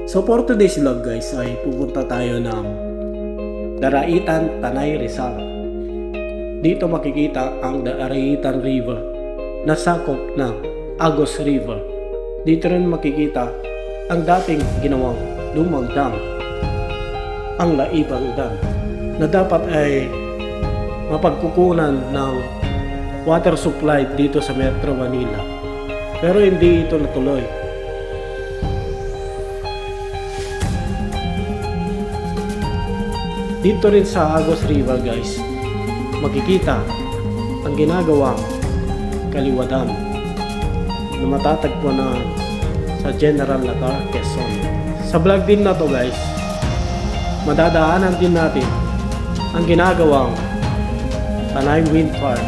So for today's vlog guys ay pupunta tayo ng Daraitan, Tanay, Rizal. Dito makikita ang Daraitan River na sakop ng Agos River. Dito rin makikita ang dating ginawang lumang dam, ang Laibang Dam, na dapat ay mapagkukunan ng water supply dito sa Metro Manila. Pero hindi ito natuloy. Dito rin sa Agos River guys, makikita ang ginagawang Kaliwa Dam na matatagpuan na sa General Latar, Quezon. Sa vlog din na to guys, madadaanan din natin ang ginagawang Tanay Wind Farm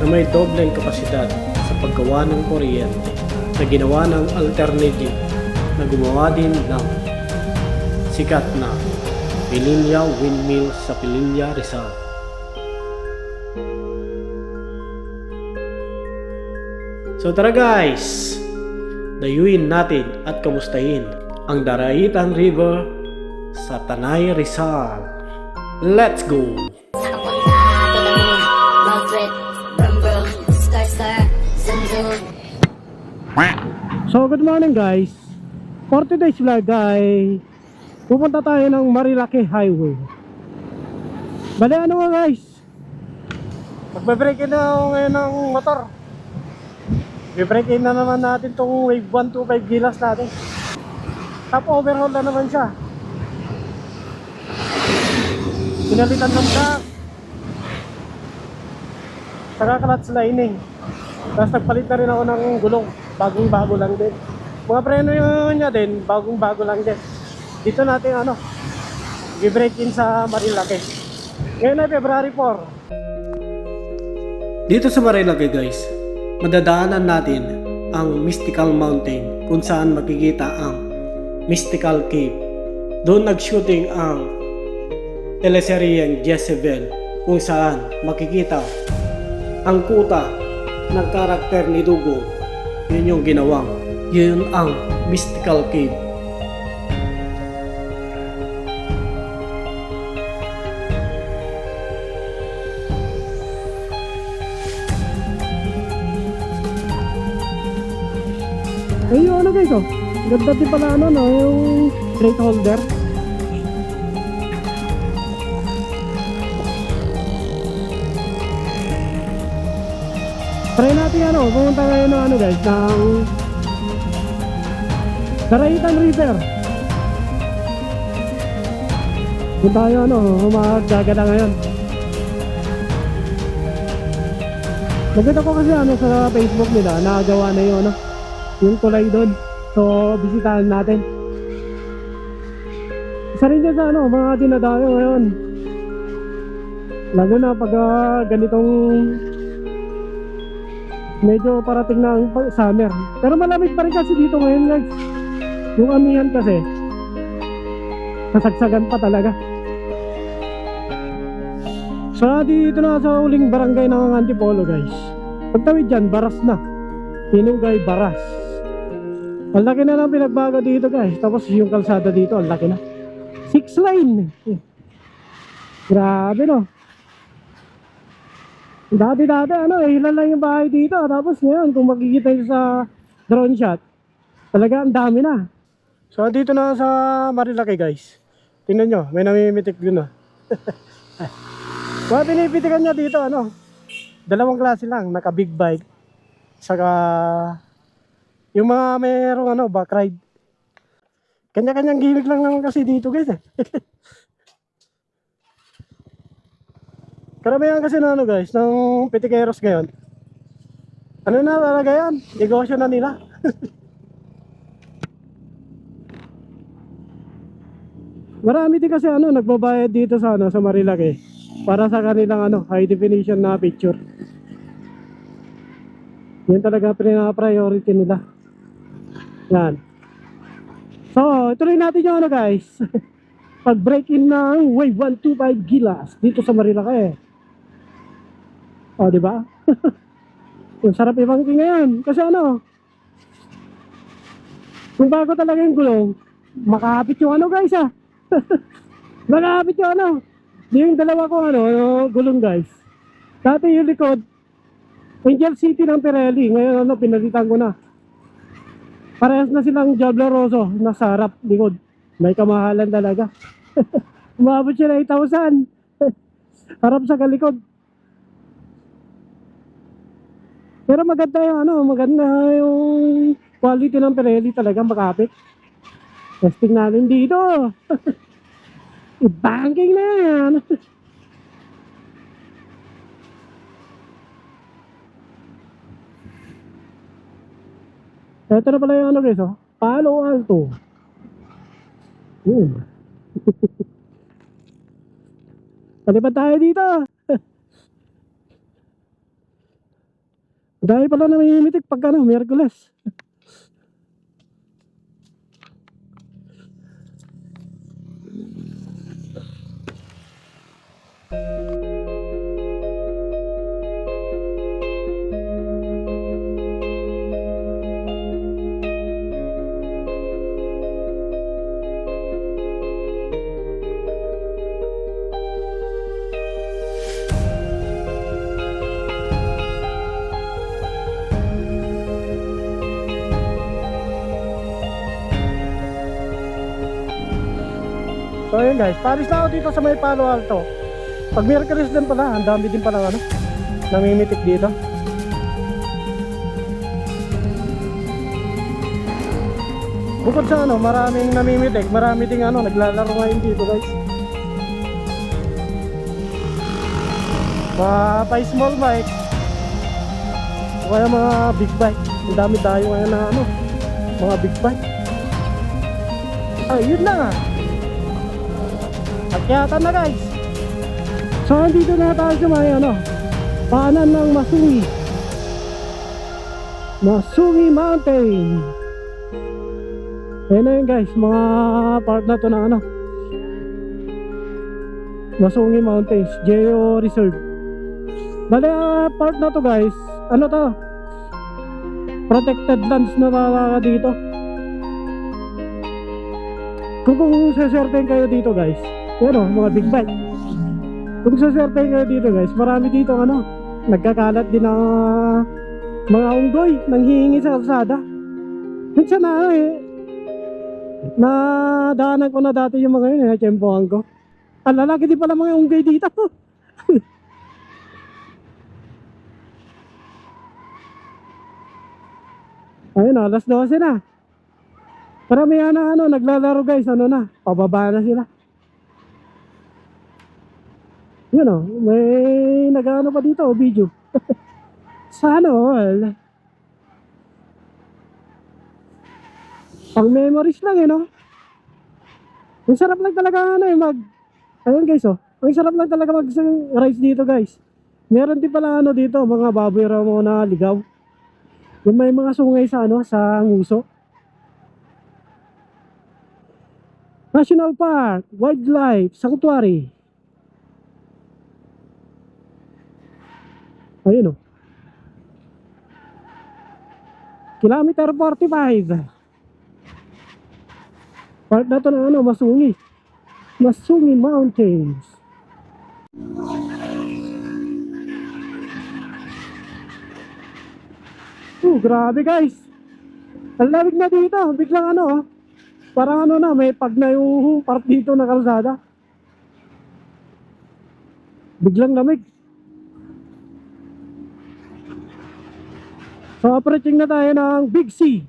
na may dobleng kapasidad sa paggawa ng kuryente na ginawa ng alternative na gumawa din ng sikat na Pililla Windmill sa Pililla, Rizal. So tara guys, dayuin natin at kamustahin ang Daraitan River sa Tanay, Rizal. Let's go! So good morning guys. For today's vlog ay pupunta tayo ng Marilaki Highway. Bali ano nga guys, magbe-break in na ako ngayon ng motor. I-break in na naman natin tong Wave 125 Gilas natin. Top overhaul na naman siya. Pinalitan ng shock, saka clutch lining. Tapos nagpalit na rin ako ng gulong, bagong bago lang din. Mga preno niya din, bagong bago lang din. Dito natin i-break in sa Marilaki. Ngayon ay February 4. Dito sa Marilaki guys, madadaanan natin ang Mystical Mountain kung saan makikita ang Mystical Cave. Doon nag-shooting ang teleseryeng Jezebel kung saan makikita ang kuta ng karakter ni Dugong. Yun yung ginawang. Yun ang Mystical Cave. Eh yung guys ganda din pala yung crate holder. Try natin pumunta ngayon ng guys ng Daraitan River. Kung tayo magdagala ngayon. Nagkita ko kasi sa Facebook nila, nagawa na yun yung tulay doon. So bisitahan natin. Isa rin dyan sa mga dinadayo ngayon, lalo na pag ganitong medyo parating na ang summer. Pero malamig pa rin kasi dito ngayon guys. Yung amihan kasi kasagsagan pa talaga. So dito na sa uling barangay ng Antipolo guys. Pagtawid dyan, Baras na, Tinugay, Baras. Ang laki na lang pinagbago dito guys. Tapos yung kalsada dito, ang laki na, 6 lane. Grabe Dati ilan lang yung bahay dito. Tapos ngayon kung makikita nyo sa drone shot, talaga ang dami na. So dito na sa Marilaki guys. Tingnan nyo, may namimitik dun Mga pinipitikan niya dito dalawang klase lang, naka big bike, saka yung mga merong back ride. Kanya-kanyang gimmick lang naman kasi dito guys Karamihan kasi guys, ng pitikeros ngayon, na talaga yan, negosyo na nila. Marami din kasi nagbabayad dito sa sa Marilaki para sa kanilang high definition na picture. Yan talaga priority nila. Yan. So, ituloy natin yung guys. Pag break in ng Wave 125 Gilas dito sa Marilaki. O, di ba? Ang sarap ibangking ngayon. Kasi kung bago talaga yung gulong, Makapit yung ano guys ah. Makapit yung ano. Yung dalawa ko ano, gulong guys. Dati yung likod, Angel City ng Pirelli. Ngayon ano, pinalitan ko na. Parehas na silang Diablo Rosso. Nasa harap, likod. May kamahalan talaga. Umabot siya na 8,000. Harap sa kalikod. Pero maganda yung ano, maganda yung quality ng Pirelli talaga, makapit. Testing natin dito. I-banking na yan. Ito na pala yung ano guys, oh. Palo Alto. Palipad tayo dito. Dahil pala namimitik pag ano, Miyerkules. So ayun guys, paris na ako dito sa may Palo Alto. Pag Miyerkules din pala, ang dami din pala ano, namimitik dito. Bukod sa ano, maraming namimitik, marami ding ano, naglalaro ngayon dito guys. Pa small bike, o kaya mga big bike. Ang dami tayo ngayon na ano, mga big bike. Ayun na. Akyatan na guys. So andito na tayo sa may ano, paanan ng Masungi Mountain. Ayan na yun guys, mga part na to na ano, Masungi Mountains Geo Reserve. Bale part na to guys, ano to, protected lands na talaga dito. Kung saswertein kayo dito guys, yan o, mga big bike. Kung saswertein kayo dito guys, marami dito ano, nagkakalat din ng mga unggoy, nanghihingi sa kalsada. Minsan na nadaanan ko na dati yung mga yun, natsyempohan ko. Ang lalaki din pala mga unggoy dito. Ayun, alas 12 na. Paramihan na ano, naglalaro guys, ano na, pababa na sila. Yun o, may nag-ano pa dito, video. Sana all. Pang memories lang no. Ang sarap lang talaga ano ayun guys ang sarap lang talaga mag-rides dito guys. Meron din pala ano dito, mga baboy ramo na ligaw. Yung may mga sungay sa ano, sa nguso. National Park, Wildlife Sanctuary. Ayun o. Kilometer 45. Part na to na ano, Masungi Mountains. Grabe guys. Ang lamig na dito. Biglang ano parang ano na, may pag na yung part dito na kalsada. Biglang lamig. So approaching na tayo ng Big C.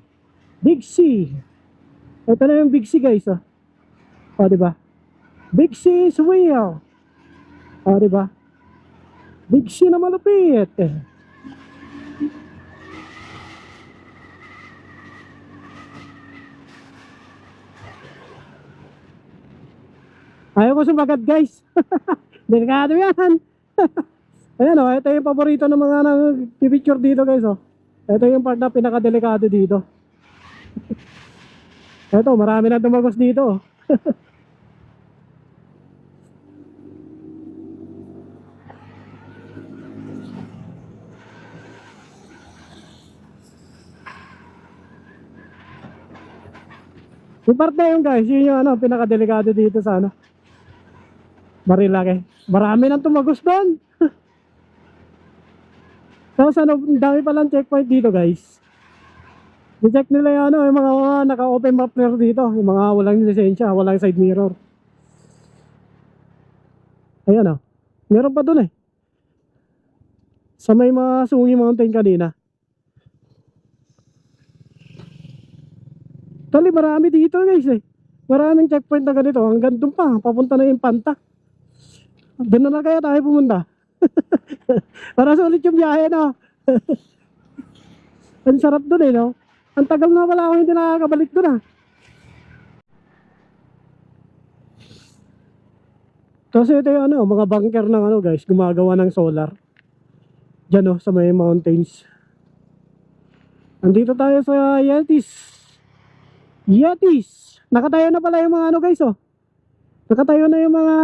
Ito na yung Big C guys diba? Big C is real. Diba? Big C na malupit. Ayaw ko sumagat guys. Delikado yan. Ayan ito yung paborito ng mga nag-picture dito guys Ito yung part na pinaka-delikado dito. Ito, marami na tumagos dito. Yung parte yun guys, yun yung ano, pinakadelikado dito sa ano, Marilake. Marami nang tumagos doon. Tapos ano, ang dami palang checkpoint dito guys. I-check nila yung ano, yung mga naka-open muffler dito, yung mga walang lisensya, walang side mirror. Ayan o, meron pa doon eh. Sa may mga Sungi Mountain kanina. Tali, marami dito guys eh. Maraming checkpoint na ganito, hanggang doon pa, papunta na yung Panta. Doon na kaya tayo pumunta. Para sulit yung biyahe, no? Ang sarap doon eh, no? Ang tagal na wala ako hindi nakakabalik doon ah. Kasi ito yung ano, mga bunker ng ano guys, gumagawa ng solar. Diyan no, sa may mountains. Andito tayo sa Yetis. Yetis! Nakatayo na pala yung mga ano guys oh. Nakatayo na yung mga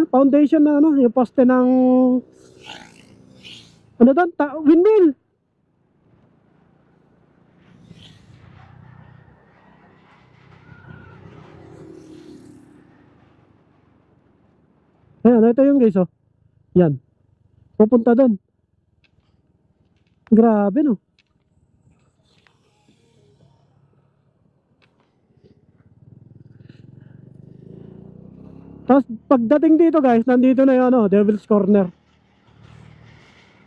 foundation na ano, yung poste ng ano doon, windmill. Ayan, ito yung guys oh. Yan. Pupunta doon. Grabe no. Tapos pagdating dito guys, nandito na yung ano, Devil's Corner.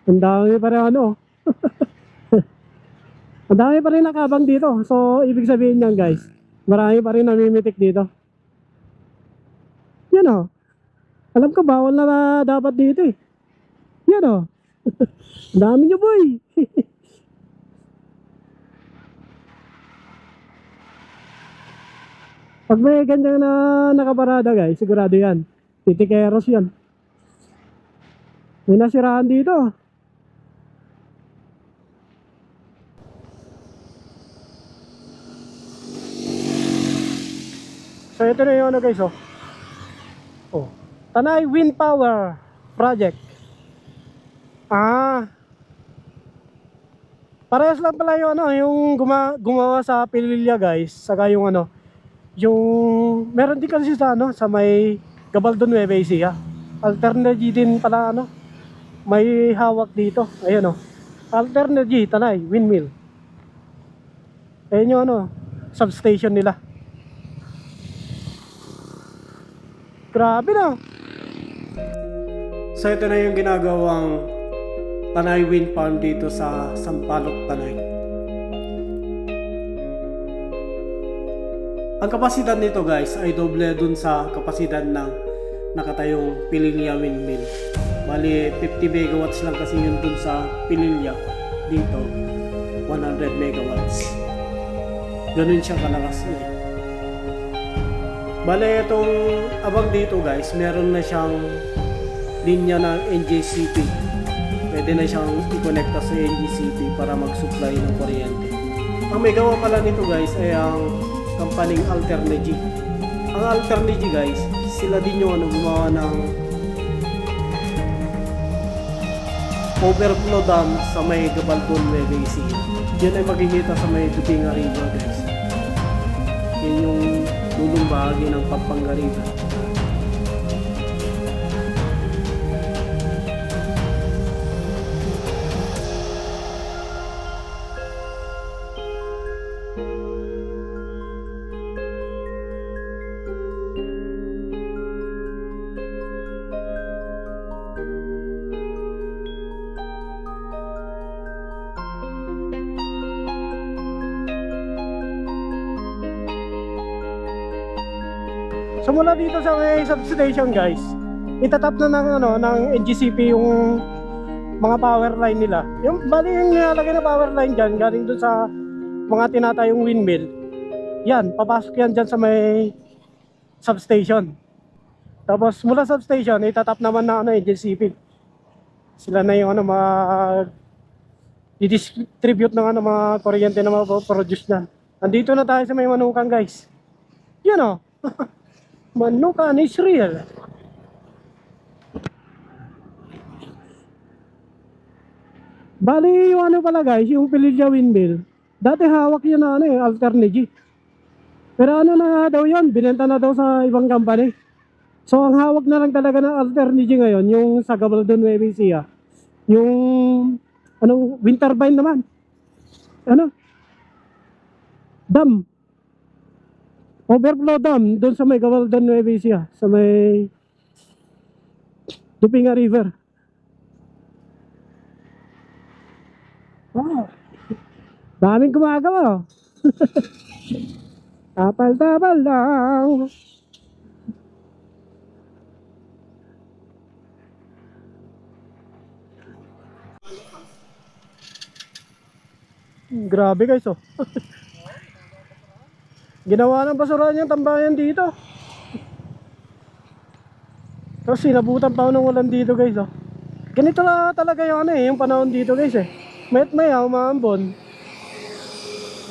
Ang dami pa rin ano. Ang dami pa rin nakabang dito. So ibig sabihin niyan guys, marami pa rin namimitik dito. Yan o. Alam ko bawal na dapat dito eh. Yan o. Ang dami nyo boy. Pag may ganyan na nakaparada guys, sigurado yan. Titikeros yan. May nasiraan dito. So ito na yung ano guys oh. Oh. Tanay Wind Power Project. Parehas lang pala yung ano, yung gumawa sa Pililya guys, saka yung ano, yung meron din kasi sa ano, sa may Gabaldon, Nueva Ecija. Alternergy din pala ano, may hawak dito. Ayun oh. Alternergy, Tanay, windmill. Ayun yung ano, substation nila. Grabe na. So ito na yung ginagawang Tanay Wind Farm dito sa Sampaloc, Tanay. Ang kapasidad nito guys ay doble dun sa kapasidad ng nakatayong Pililya windmill. Bali 50 megawatts lang kasi yun dun sa Pililya. Dito 100 megawatts. Ganun siya kalakas eh. Bali itong abang dito guys, meron na siyang linya ng NGCP. Pwede na siyang i-connecta sa NGCP para mag-supply ng kuryente. Ang may gawa pala nito guys ay ang kampaning Alternergy. Ang Alternergy guys, sila din yung ano, gumawa ng overflow dam sa may Gabaldon, Nueva Ecija. Yan ay makikita sa may Dupinga River guys. Yan yung dulong bahagi ng Pampanga River. So mula dito sa may substation guys, itatap na ng ano ng NGCP yung mga power line nila. Yung bali yung nilalagay na power line diyan galing doon sa mga tinatayong windmill. Yan, papasok yan diyan sa may substation. Tapos mula substation, itatap naman na ano NGCP. Sila na yung ano i-distribute ng ano mga kuryente na ma-produce na. Andito na tayo sa may Manukan guys. Yan oh. Manukan is real. Bali yung ano pala guys, yung Pililya windmill. Dati hawak yun na ano eh, Alternergy. Pero ano na nga daw yun, binenta na daw sa ibang company. So ang hawak na lang talaga ng alternative ngayon, yung sa Gabaldon Nueva Ecija. Yung anong wind turbine naman. Ano? Dam. Overflow dam doon sa may Gabaldon Nueva Ecija, sa may Dupinga River. Wow. Daming gumagawa. Tapal-tapal lang. Grabe guys oh. Ginawa ng basurahan yung tambayan dito. Tapos sinabutan pa ako ng ulan dito guys oh. Ganito na talaga yung ano yung panahon dito guys eh. Mayat maya umaambon.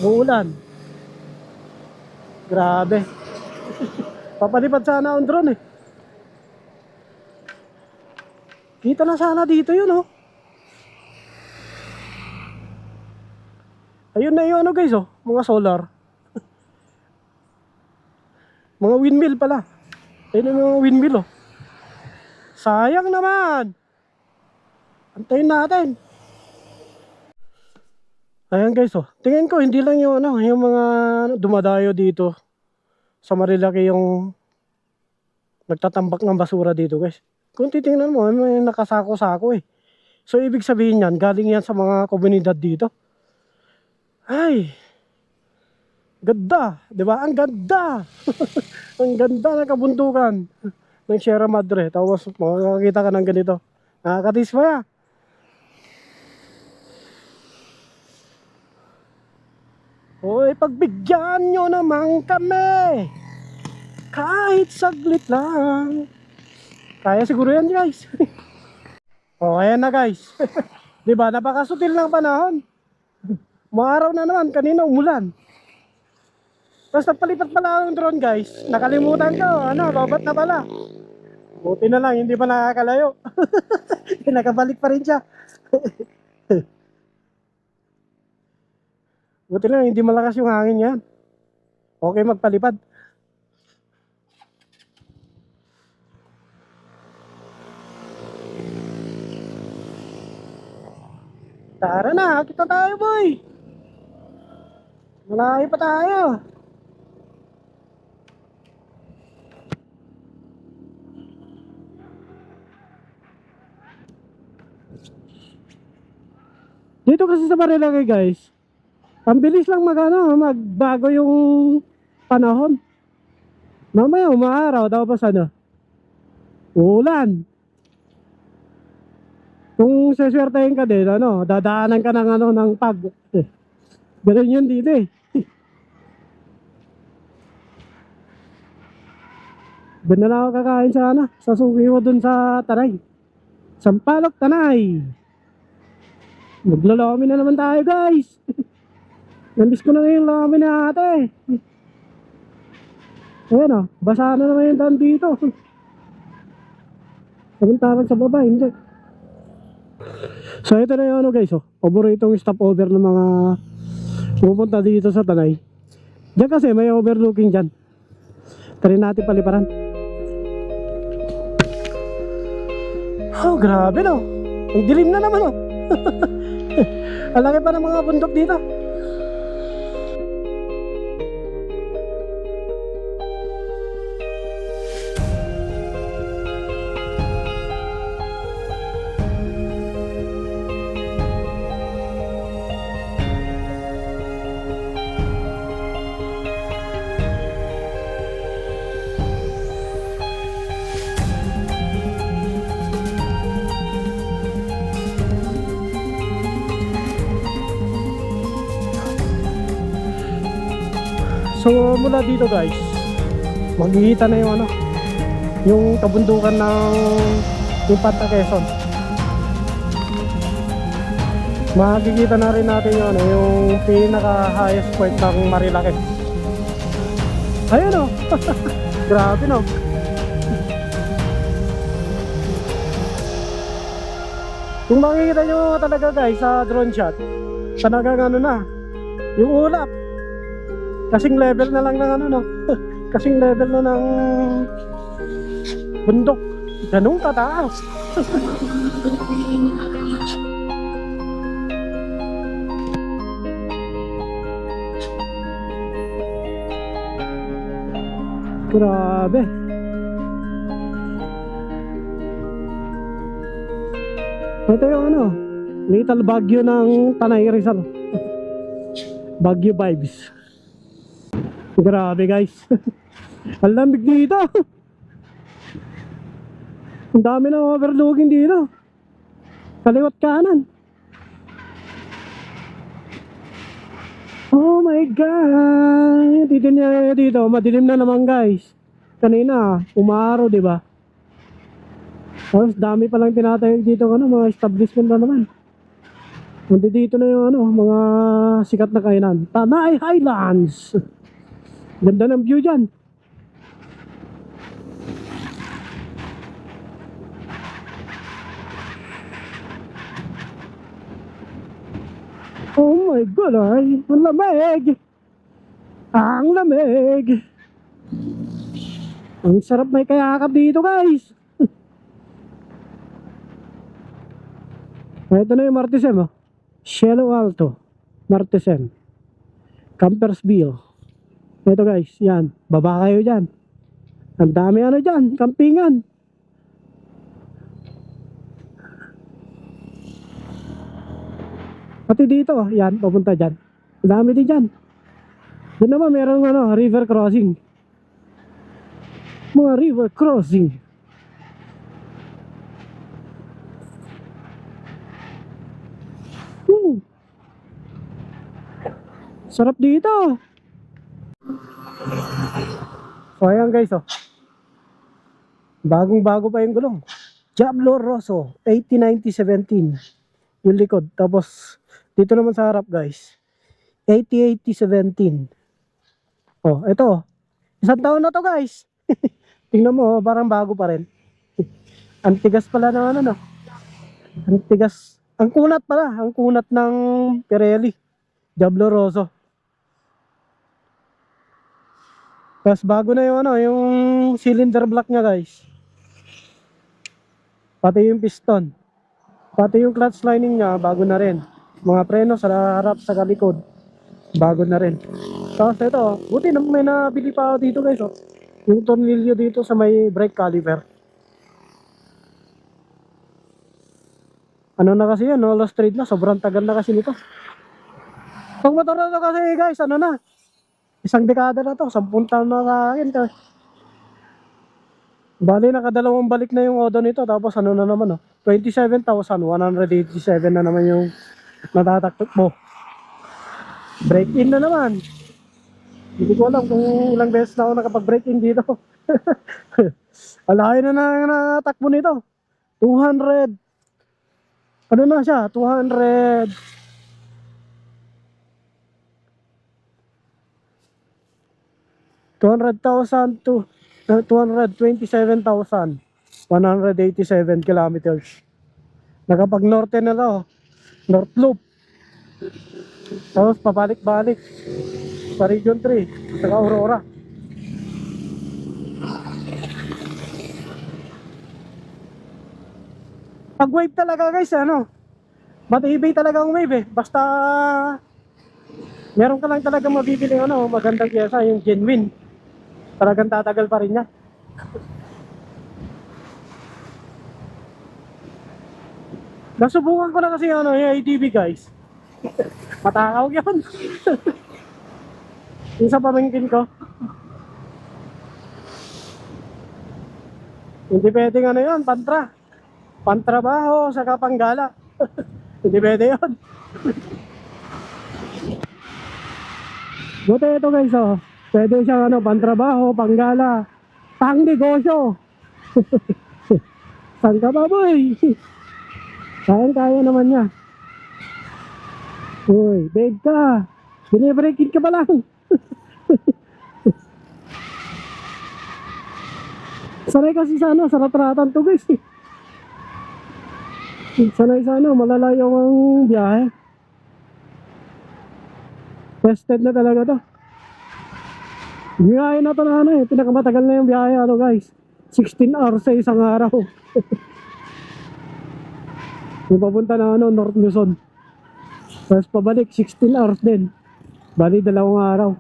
Uulan. Grabe. Papalipad sana ang drone eh. Kita na sana dito yun oh. Ayun na yung ano guys oh, mga solar. Mga windmill pala. Ayun yung mga windmill oh. Sayang naman. Antayin natin. Ayan guys oh. Tingin ko hindi lang yung ano, yung mga dumadayo dito sa Marilaki yung nagtatambak ng basura dito guys. Kung titingnan mo, may nakasako-sako eh. So ibig sabihin yan, galing yan sa mga komunidad dito. Ay, ganda, di ba? Ang ganda. Ang ganda ng kabundukan ng Sierra Madre. Tapos makakakita ka ng ganito. Nakakatismaya. Hoy, pagbigyan nyo naman kami. Kahit saglit lang. Kaya siguro yan guys. O, ayan na guys. Di ba? Napakasutil ng panahon. Maaraw na naman, kanina umulan. Tapos nagpalipat pala ang drone guys. Nakalimutan ko, ano, babat na pala. Buti na lang, hindi pa nakakalayo. Nakabalik pa rin siya. Buti na lang, hindi malakas yung hangin yan. Okay magpalipad. Tara na, kita tayo boy. Malayo pa tayo. Dito kasi sa Marilaki guys, ang bilis lang magbago yung panahon. Mamaya umaaraw, tapos ano, ulan. Kung seswertehin ka din, ano, dadaanan ka ng ano, ng pag. Ganun yun dito eh. Doon na lang ako kakain sa ano, sa Sukiwa dun sa Tanay. Sampalok Tanay. Maglalomi na naman tayo guys. Namiss ko na yung lomi na ate. Ayan o, basa na naman yung daan dito. Samantalang sa baba, hindi. So ito na yung ano guys oh, paboritong stopover ng mga pupunta dito sa Tanay. Diyan kasi may overlooking dyan. Try natin paliparan. Oh, grabe no. Ang dilim na naman oh. Ang laki pa ng mga bundok dito. So mula dito guys, makikita na yung ano, yung kabundukan ng Infanta Quezon. Makikita na rin natin yung ano, yung pinaka highest point ng Marilaki. Ayun oh. Grabe no. Kung makikita nyo talaga guys sa drone shot, talagang ano na, yung ulap. Kasing level na lang ng ano, no? Kasing level na ng bundok. Ganun kataas. Grabe. Ito yung ano, little Baguio ng Tanay Rizal. Baguio vibes. Grabe guys. Ang lamig dito. Ang dami na overlooking dito. Kaliwat kanan. Oh my God. Dito, madilim na naman guys. Kanina, umaraw, di ba? Tapos dami pa lang tinatayo dito ano, mga establishment na naman. Dito na yung ano, mga sikat na kainan. Tanay Highlands. Ganda ng view dyan. Oh my God, ay, ang lamig. Ang lamig. Ang sarap may kayakap dito guys. Ito na yung Martesem, oh. Cielo Alto, Martesem, Campersville. Ito guys, yan, baba kayo dyan. Ang dami ano dyan, kampingan. Pati dito, yan, papunta dyan. Ang dami din dyan. Doon naman merong ano, river crossing. Mga river crossing. Sarap dito. So ayan guys, oh. Bagong bago pa yung gulong. Diablo Rosso 809017 yung likod. Tapos dito naman sa harap guys 808017. Oh, ito. Isang taon na to guys. Tingnan mo, oh, parang bago pa rin. Ang tigas pala ng ano, no? Ang tigas. Ang kunat pala. Ang kunat ng Pirelli Diablo Rosso. Tapos bago na yung ano, yung cylinder block niya guys. Pati yung piston. Pati yung clutch lining niya, bago na rin. Mga preno sa harap, sa likod, bago na rin. Tapos ito, buti na may nabili pa ako dito guys, oh. Yung tornilyo dito sa may brake caliper. Ano na kasi yan, no? Lost trade na, sobrang tagal na kasi nito. Itong motor na to kasi guys, ano na, isang dekada na to, 10 taon na sa akin. Bali, nakadalawang balik na yung odo nito. Tapos ano na naman, oh, 27,187 na naman yung natataktok mo. Break in na naman. Hindi ko alam kung ilang beses na ako nakapag-break in dito. Alahay na natakbo nito. 200. Ano na siya? 200. 200,000 to 227,187 kilometers. Nakapag norte na to, North Loop. Tapos pabalik-balik sa Region 3, sa Aurora. Pag wave talaga guys, ano, matibay talaga ang wave eh. Basta meron ka lang talaga mabibili ano, magandang pyesa, yung genuine. Talagang tatagal pa rin niya. Nasubukan ko na kasi ano, yung ATV guys. Matakaw yun. Yung sa pamangkin ko. Hindi pwedeng ano yun, pantrabaho sa kapanggala. Hindi pwede yun. Buti ito guys, oh. Pwede siyang ano, pantrabaho, panggala, pangnegosyo. Saan ka ba boy? Kaya naman niya. Uy, beg ka. Binibreaking ka pa lang. Sanay kasi sa ano, sa ratratan to guys. Sanay sa ano, malalayo ang biyahe. Tested na talaga to. Biyahe na to na ano eh, pinakamatagal na yung biyahe ano guys. 16 hours sa isang araw. Yung papunta na ano, North Luzon. Tapos pabalik, 16 hours din. Bali, 2 araw.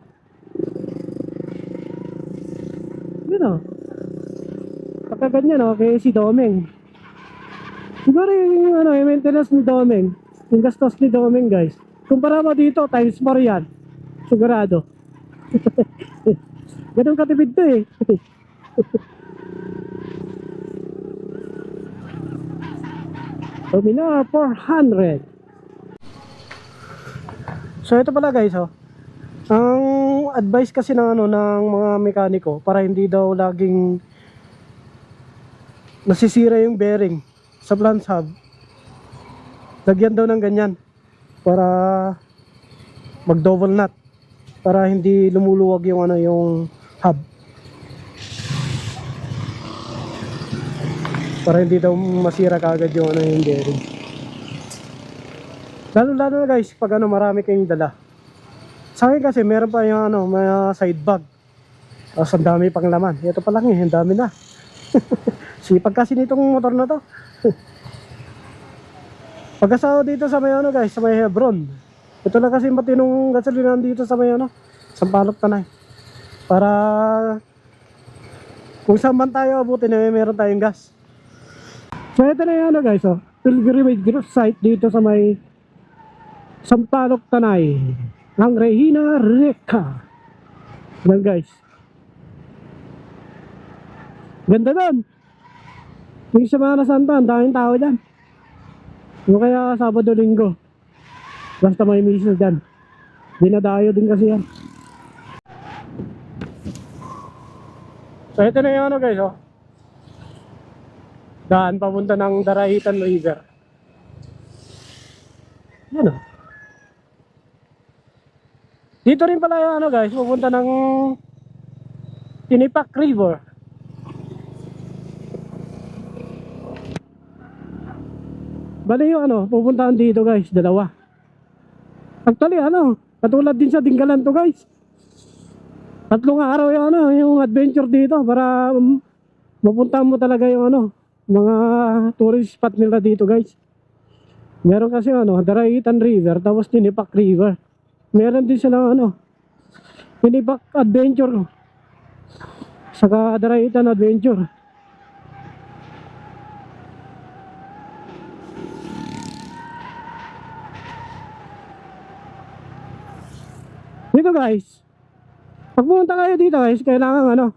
Yun o. Pagka ganyan o, kay si Domeng. Siguro yung ano, yung maintenance ni Domeng, yung gastos ni Domeng guys. Kumpara mo dito, times 4 yan. Sigurado. Ganun katipid to eh. Dominar 400. So ito pala guys oh. Ang advice kasi ng ano ng mga mekaniko para hindi daw laging nasisira yung bearing sa flange hub. Lagyan daw ng ganyan para mag double nut para hindi lumuluwag yung ano yung hub. Para hindi daw masira kaagad yung ano yung bearing. Lalo na guys pag ano marami kayong dala. Sa akin kasi meron pa yung ano may side bag. Tapos ang dami pang laman. Ito pa lang eh, ang dami na. Sipag kasi nitong motor na to. Pag-asawa dito sa may ano guys, sa may Hebron. Ito na kasi matinong gasolina dito sa may ano, Sampaloc Tanay. Para kung saan man tayo abutin eh, meron tayong gas. So ito na yung ano guys oh, pilgrimage site dito sa may Sampaloc Tanay. Ang Regina Reka. Yan guys. Ganda doon. Yung Semana Santa, ang daming tao dyan. O kaya Sabado Linggo. Basta may misis dyan. Dinadayo din kasi yan. So ito na yung ano guys oh. Daan papunta ng Daraitan River. Yan oh. Dito rin pala yung ano guys, pupunta ng Tinipak River. Bali yung ano, pupuntahan dito guys, dalawa. Actually ano, katulad din sa Dingalan to guys. 3 araw yung ano, yung adventure dito para mapuntahan mo talaga yung ano, mga tourist spot nila dito guys. Meron kasi ano, Daraitan River, tapos Tinipak River. Meron din silang ano, Tinipak Adventure, saka Daraitan Adventure. Dito guys, pag pumunta kayo dito guys, kailangan ano,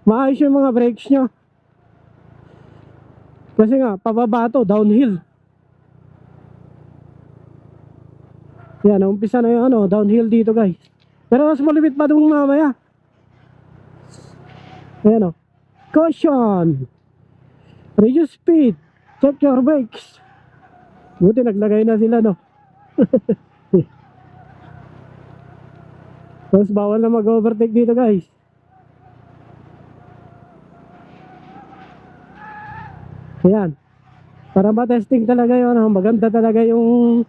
maayos yung mga brakes nyo. Kasi nga, pababa to, downhill. Yan, umpisa na yung ano, downhill dito guys. Pero mas malipit pa doon mamaya. Ayan o. Caution! Reduce speed. Check your brakes. Buti naglagay na sila no. Tapos bawal na mag-overtake dito guys. Ayan. Para ma-testing talaga yun. Maganda talaga yung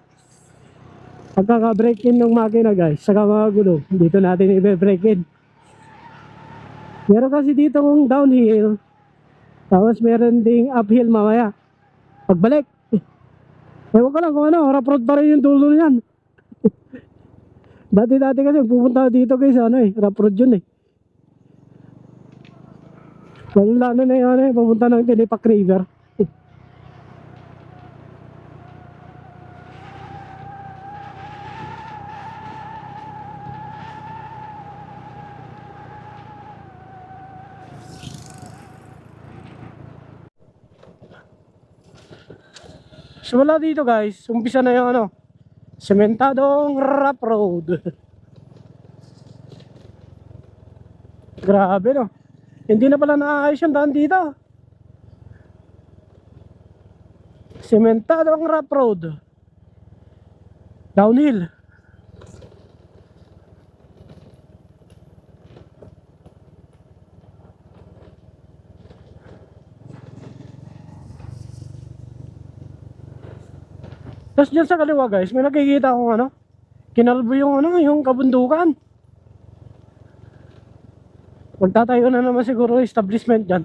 pagkaka-break in ng makina guys. Saka mga gulo. Dito natin i-break in. Meron kasi dito kung downhill. Tapos meron ding uphill mamaya. Pagbalik. Ewan ko lang kung ano. Rough road pa rin yung dulo niyan. Dati kasi pupunta dito guys. Ano eh. Rough road yun eh. Lalo na yung ano eh. Pupunta ng Tinipak River. So wala dito guys, umpisa na yung ano, sementadong rough road. Grabe no. Hindi na pala naayos yung daan dito. Sementadong rough road. Downhill. Tapos dyan sa kaliwa guys, may nakikita akong ano, kinalbo yung ano, yung kabundukan. Magtatayo na naman siguro establishment dyan.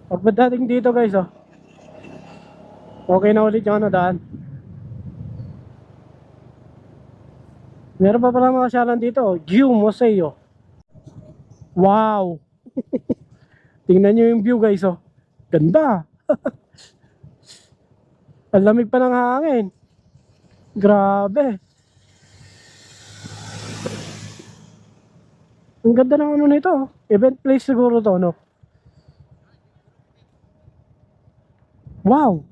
Pagdating dito guys, oh, okay na ulit yung ano daan. Meron pa pala mga syalan dito, oh. View Museo. Wow! Tingnan nyo yung view guys, oh. Ganda! Ang lamig pa ng hangin. Grabe! Ang ganda ng ano nito, oh. Event place siguro to, no? Wow!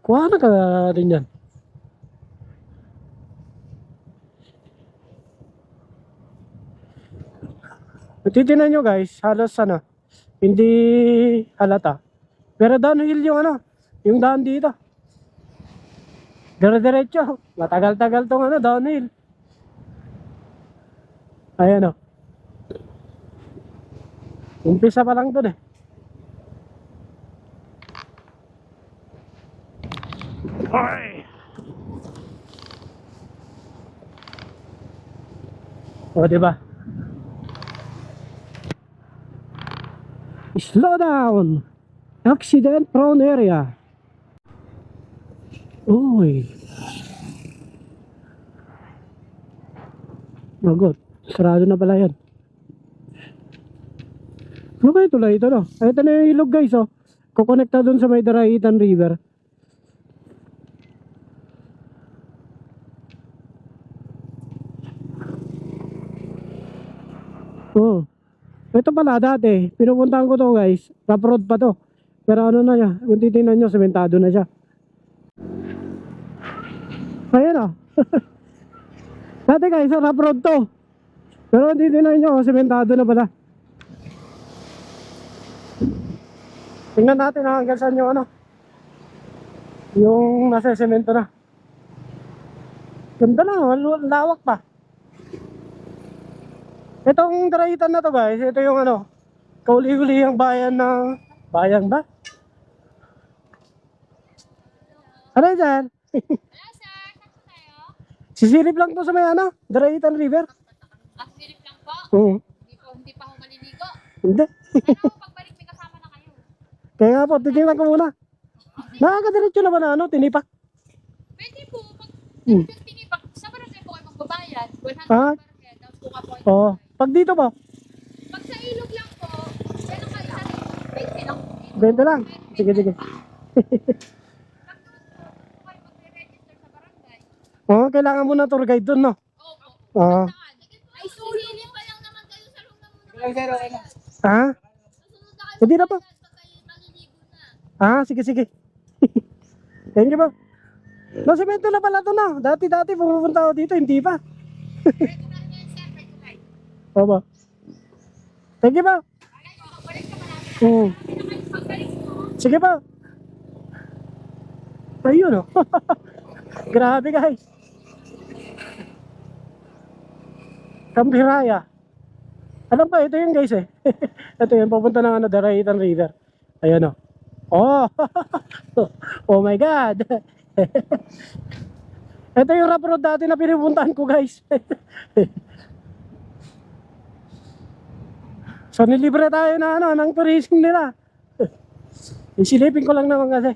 Kuha na ka rin yan. Titinan nyo guys, halos ano, hindi halata. Pero downhill yung ano, yung daan dito. Dire-diretso, matagal-tagal tong ano, downhill. Ayan o. Umpisa pa lang dun eh. Ay! O diba? Slow down! Accident prone area. Uy. Oh god, sarado na pala yan. Ano kayo tulay ito no? Ito na yung ilog guys oh. Kukonekta dun sa may Daraitan River. Oh. Ito pala dati, pinupuntahan ko to guys. Rough road pa to. Pero ano na niya, kung titignan nyo, sementado na siya. Ayan o. Dati guys, rough road to. Pero kung titignan nyo, sementado na pala. Tingnan natin hanggang saan yung ano. Yung nasa semento na. Ganda na, lawak pa. Itong Daraitan na to guys, ito yung ano, kauli-uli ang bayan ng, bayan ba? Ano yun dyan? Wala sir, saan tayo? Sisilip lang to sa may ano, Daraitan River. Silip lang po? Hindi pa ako maliligo. Hindi. Ano, pagbalik may kasama na kayo. Kaya nga po, titingnan ko muna. Nakakadiretso naman na ano, tinipak. Pwede po, pag Hmm. tinipak, sa barangay po kayo magbabayad. 100 Ah? barangay, tapos po ka po. Oo. Pag dito po, Pag sa ilog lang po, meron kayo sa 20 lang. ganito lang. Sige, sige. Pag doon po, kayo magre-register sa barangay. Oo, kailangan mo na tour guide dun, no? Opo. Oo. Ay, susilip pa lang naman kayo sa loob na muna. Ha? Susunod na kayo. Hindi na po. Pag kayo maliligo na. Sige, sige. Thank you po. Nasemento na pala to na. Dati pupunta ako dito, hindi pa. Regular na yan sir, regular. Opo. Thank you po. Bagay po, balik ka pa namin. Hmm. Pagbalik mo. Sige po. Ayun, oh. Grabe guys. Kambiraya. Alam ba, ito yun guys eh. Ito yun, pupunta ng ano, Daraitan River. Ayan oh. Oh! Oh my God! Ito yung rough road dati na pinupuntahan ko guys. So nilibre tayo na ano, ng tourism nila. Isilipin ko lang naman kasi.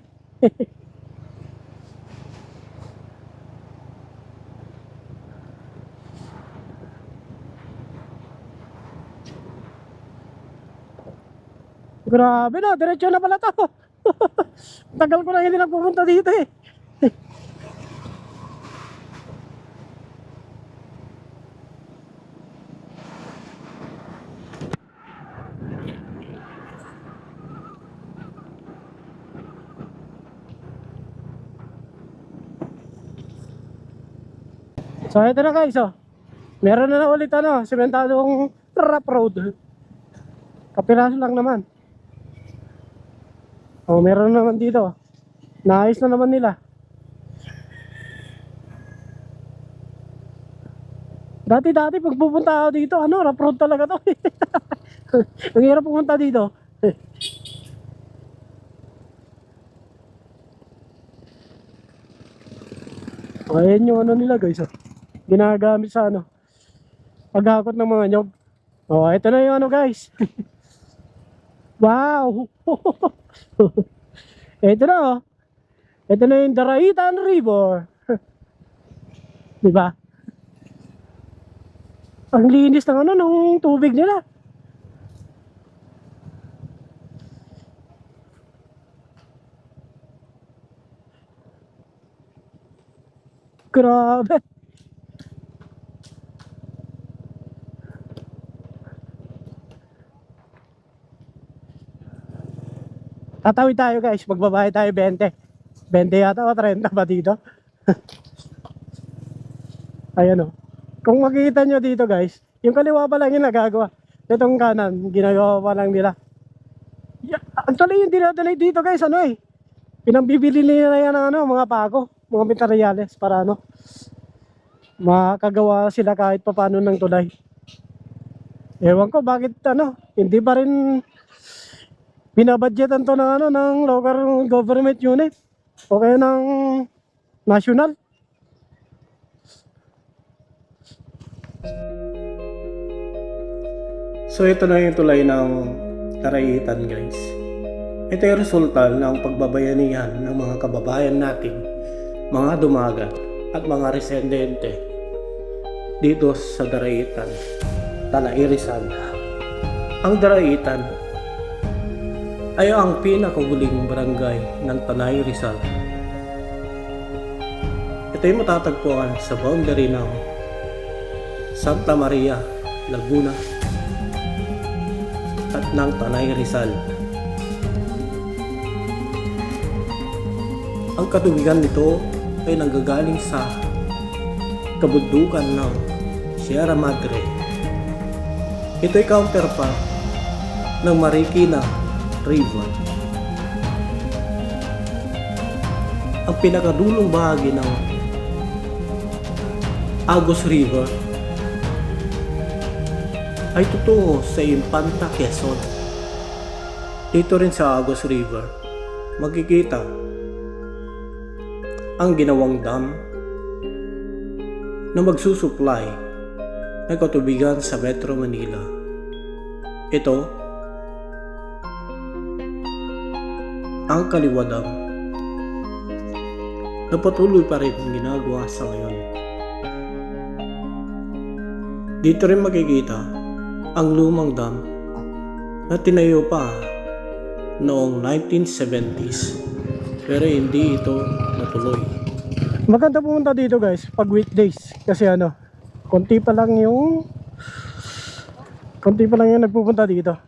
Grabe na, diretso na pala to. Tagal ko na hindi nagpupunta dito eh. So ito na guys oh. Meron na ulit ano, sementadong rough road. Kapiraso lang naman. Oh, meron naman dito. Naayos na naman nila. Dati pag pupunta ako dito, ano, rough road talaga to. Ang hirap pumunta dito. Ayan yung ano nila guys, oh. Ginagamit sa ano, paghakot ng mga nyog. Oh, ito na yung ano guys. Wow! Ito na oh. Ito na yung Daraitan River. Di ba? Ang linis ng ano, ng tubig nila. Grabe. Tatawid tayo guys, magbabayad tayo 20. 20 yata o 30 ba dito? Ayan o. Kung makikita nyo dito guys, yung kaliwa pa lang yung nagagawa. Itong kanan, ginagawa pa lang nila. Yeah, actually yung dinadalay dito guys, ano eh. Pinambibili nila yan ng ano, mga pako, mga materyales para ano, makagawa sila kahit paano ng tulay. Ewan ko bakit ano, hindi pa rin binabudgetan to ng ano, ng local government unit o kaya ng national. So ito na yung tulay ng Daraitan guys. Ito yung resulta ng pagbabayanihan ng mga kababayan natin, mga dumagat at mga residente dito sa Daraitan, Tanay Rizal. Ang Daraitan ay ang pinakahuling barangay ng Tanay Rizal. Ito ay matatagpuan sa boundary ng Santa Maria, Laguna at ng Tanay Rizal. Ang katubigan nito ay nanggagaling sa kabundukan ng Sierra Madre. Ito ay counterpart ng Marikina River. Ang pinakadulong bahagi ng Agos River ay tutungo sa Infanta, Quezon. Dito rin sa Agos River, makikita ang ginawang dam na magsusupply ng katubigan sa Metro Manila. Ito ang Kaliwa Dam na patuloy pa rin ang ginagawa sa ngayon. Dito rin makikita ang lumang dam na tinayo pa noong 1970s pero hindi ito natuloy. Maganda pumunta dito guys pag weekdays kasi ano, konti pa lang yung nagpupunta dito.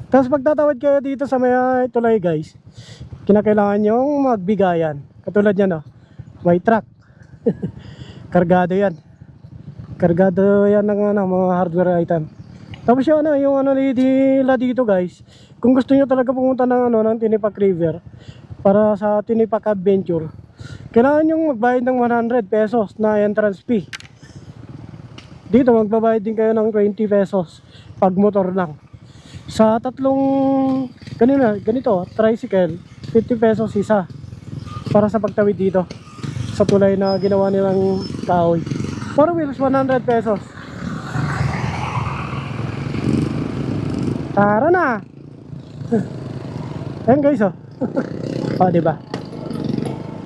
Tapos pagtatawid kayo dito sa may tulay guys, kinakailangan yung magbigayan. Katulad yan, no? May truck. Kargado yan. Kargado yan ng ano, mga hardware item. Tapos yung ano nila dito guys, kung gusto nyo talaga pumunta ng ano, ng Tinipak River para sa Tinipak Adventure, kailangan nyo magbayad ng 100 pesos na entrance fee. Dito magbabayad din kayo ng 20 pesos pag motor lang. Sa tatlong ganito, tricycle, 50 pesos isa para sa pagtawid dito sa tulay na ginawa nilang kahoy. 4 wheels, 100 pesos. Tara na. Ayan guys, oh. Oh, diba?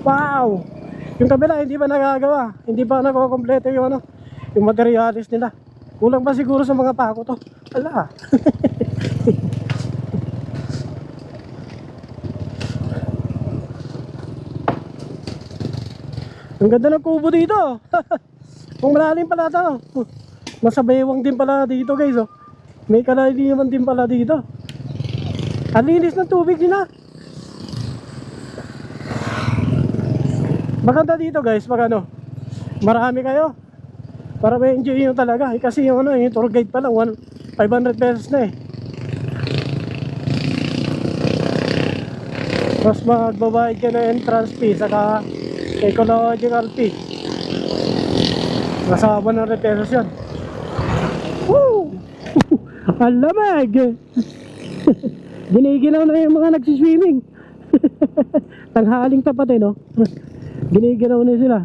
Wow! Yung kabila hindi pa nagagawa, hindi pa nakokompleto yung ano, yung materialis nila. Kulang pa siguro sa mga pako to. Ala. Ang ganda ng kubo dito. Kung malalim pala ito. Nasa baywang din pala dito guys, oh. May kalaliman din pala dito. Ang linis ng tubig nila. Maganda dito guys pag ano, marami kayo para ma-enjoy nyo talaga. Kasi yung ano, yung tour guide pa lang 500 pesos na eh. Tapos magbabayad ka ng entrance fee saka ecological fee. Nasa 100 pesos yun. Woo! Ang lamig! Giniginaw na yung mga nagsiswimming. Tanghaling tapat no? Giniginaw na sila.